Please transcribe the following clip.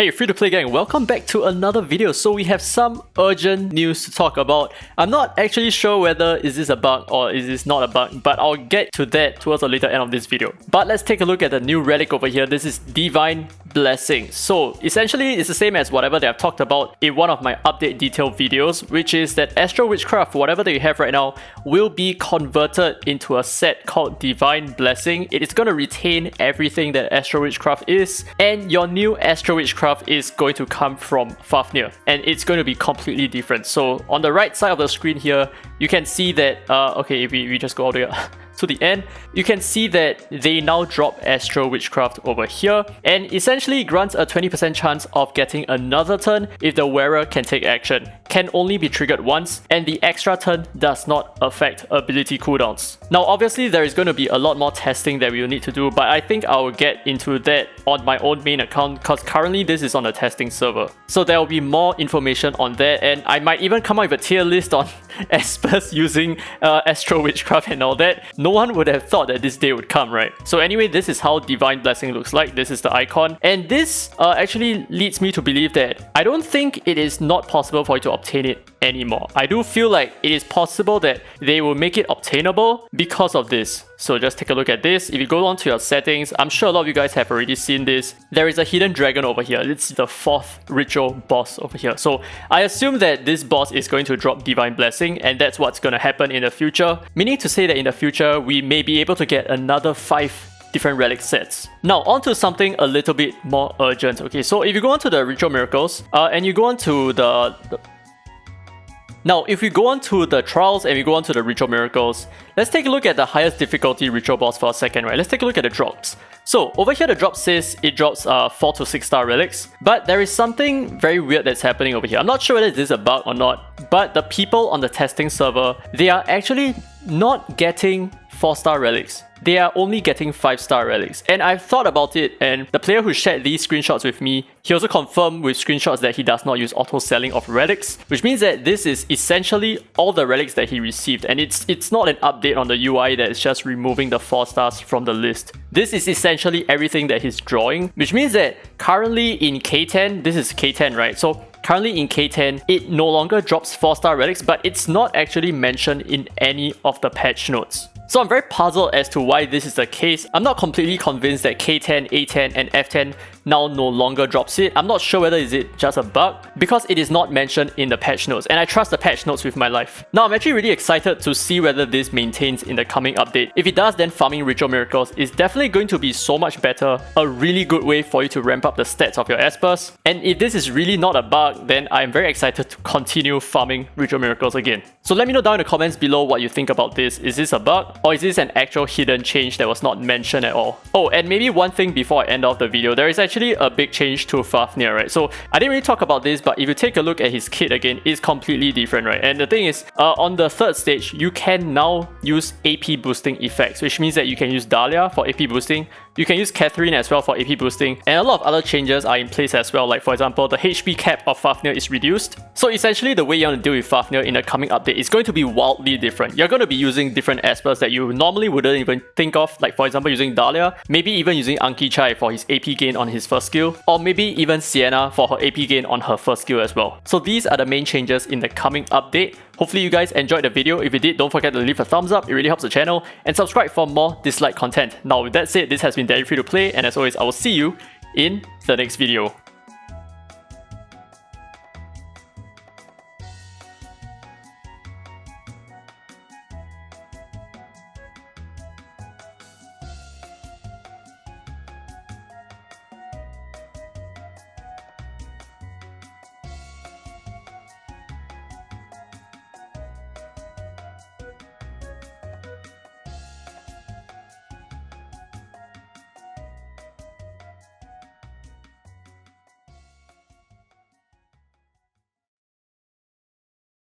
Hey free-to-play gang, welcome back to another video. So we have some urgent news to talk about. I'm not actually sure whether is this a bug or is this not a bug, but I'll get to that towards the later end of this video. But let's take a look at the new relic over here. This is Divine Blessing. So essentially it's the same as whatever that I've talked about in one of my update detail videos, which is that Astral Witchcraft, whatever that you have right now, will be converted into a set called Divine Blessing. It is going to retain everything that Astral Witchcraft is, and your new Astral Witchcraft is going to come from Fafnir, and it's going to be completely different. So on the right side of the screen here, you can see that, okay, if we just go all the way to the end, you can see that they now drop Astral Witchcraft over here, and essentially grants a 20% chance of getting another turn if the wearer can take action. Can only be triggered once, and the extra turn does not affect ability cooldowns. Now obviously there is going to be a lot more testing that we will need to do, but I think I will get into that on my own main account because currently this is on a testing server. So there will be more information on that, and I might even come up with a tier list on Espers using Astral Witchcraft and all that. No one would have thought that this day would come, right? So anyway, this is how Divine Blessing looks like. This is the icon, and this actually leads me to believe that I don't think it is not possible for you to obtain it anymore. I do feel like it is possible that they will make it obtainable because of this. So just take a look at this. If you go on to your settings, I'm sure a lot of you guys have already seen this. There is a hidden dragon over here. It's the 4th ritual boss over here. So I assume that this boss is going to drop Divine Blessing, and that's what's going to happen in the future. Meaning to say that in the future, we may be able to get another 5 different relic sets. Now onto something a little bit more urgent. Okay, so if you go on to the Ritual Miracles, and you go on to Now, if we go on to the trials and we go on to the Ritual Miracles, let's take a look at the highest difficulty ritual boss for a second, right? Let's take a look at the drops. So over here, the drop says it drops 4 to 6 star relics, but there is something very weird that's happening over here. I'm not sure whether this is a bug or not, but the people on the testing server, they are actually not getting 4-star relics. They are only getting 5-star relics. And I've thought about it, and the player who shared these screenshots with me, he also confirmed with screenshots that he does not use auto-selling of relics, which means that this is essentially all the relics that he received, and it's not an update on the UI that is just removing the 4 stars from the list. This is essentially everything that he's drawing, which means that currently in K10, this is K10, right? So currently in K10, it no longer drops 4-star relics, but it's not actually mentioned in any of the patch notes. So I'm very puzzled as to why this is the case. I'm not completely convinced that K10, A10 and F10 now no longer drops it. I'm not sure whether is it just a bug because it is not mentioned in the patch notes, and I trust the patch notes with my life. Now I'm actually really excited to see whether this maintains in the coming update. If it does, then farming Ritual Miracles is definitely going to be so much better, a really good way for you to ramp up the stats of your Espers. And if this is really not a bug, then I'm very excited to continue farming Ritual Miracles again. So let me know down in the comments below what you think about this. Is this a bug, or is this an actual hidden change that was not mentioned at all? Oh, and maybe one thing before I end off the video, there is actually a big change to Fafnir, right? So I didn't really talk about this, but if you take a look at his kit again, it's completely different, right? And the thing is, on the 3rd stage, you can now use AP boosting effects, which means that you can use Dahlia for AP boosting, you can use Catherine as well for AP boosting, and a lot of other changes are in place as well. Like for example, the HP cap of Fafnir is reduced. So essentially the way you want to deal with Fafnir in the coming update is going to be wildly different. You're going to be using different Espers that you normally wouldn't even think of, like for example using Dahlia, maybe even using Anki Chai for his AP gain on his first skill, or maybe even Sienna for her AP gain on her first skill as well. So these are the main changes in the coming update. Hopefully you guys enjoyed the video. If you did, don't forget to leave a thumbs up, it really helps the channel, and subscribe for more Dislyte content. Now with that said, this has been Daddy Free to Play, and as always, I will see you in the next video.